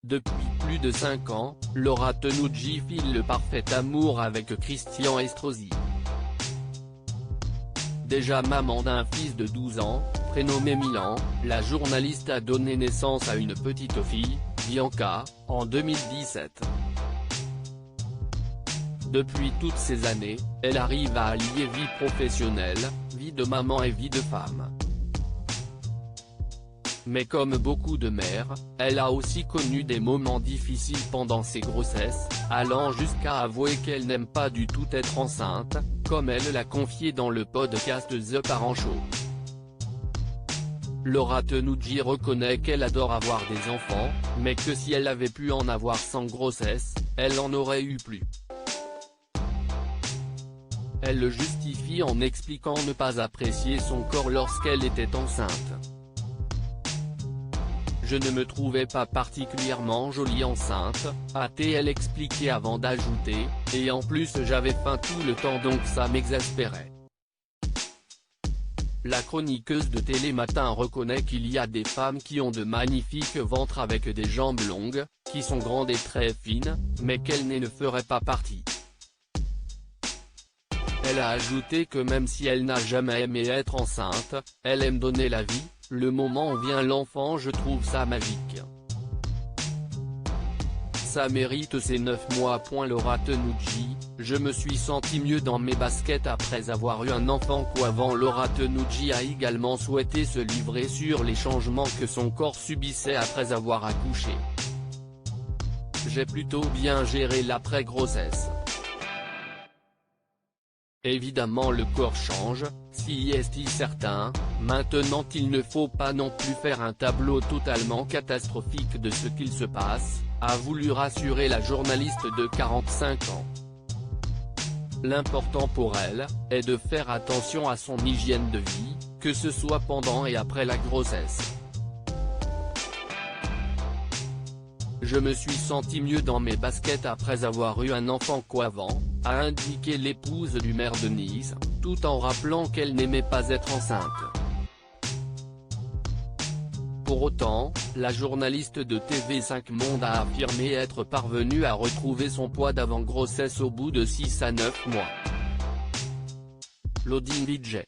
Depuis plus de 5 ans, Laura Tenucci file le parfait amour avec Christian Estrosi. Déjà maman d'un fils de 12 ans, prénommé Milan, la journaliste a donné naissance à une petite fille, Bianca, en 2017. Depuis toutes ces années, elle arrive à allier vie professionnelle, vie de maman et vie de femme. Mais comme beaucoup de mères, elle a aussi connu des moments difficiles pendant ses grossesses, allant jusqu'à avouer qu'elle n'aime pas du tout être enceinte, comme elle l'a confié dans le podcast The Parent Show. Laura Tenucci reconnaît qu'elle adore avoir des enfants, mais que si elle avait pu en avoir sans grossesse, elle en aurait eu plus. Elle le justifie en expliquant ne pas apprécier son corps lorsqu'elle était enceinte. Je ne me trouvais pas particulièrement jolie enceinte, a-t-elle expliqué avant d'ajouter, et en plus j'avais faim tout le temps donc ça m'exaspérait. La chroniqueuse de Télématin reconnaît qu'il y a des femmes qui ont de magnifiques ventres avec des jambes longues, qui sont grandes et très fines, mais qu'elle ne ferait pas partie. Elle a ajouté que même si elle n'a jamais aimé être enceinte, elle aime donner la vie, le moment où vient l'enfant je trouve ça magique. Ça mérite ses 9 mois. Laura Tenucci, je me suis senti mieux dans mes baskets après avoir eu un enfant qu'avant. Laura Tenucci a également souhaité se livrer sur les changements que son corps subissait après avoir accouché. J'ai plutôt bien géré l'après-grossesse. Évidemment le corps change, si est certain, maintenant il ne faut pas non plus faire un tableau totalement catastrophique de ce qu'il se passe, a voulu rassurer la journaliste de 45 ans. L'important pour elle, est de faire attention à son hygiène de vie, que ce soit pendant et après la grossesse. Je me suis senti mieux dans mes baskets après avoir eu un enfant qu'avant, a indiqué l'épouse du maire de Nice, tout en rappelant qu'elle n'aimait pas être enceinte. Pour autant, la journaliste de TV5 Monde a affirmé être parvenue à retrouver son poids d'avant grossesse au bout de 6 à 9 mois. Lodin Vijay.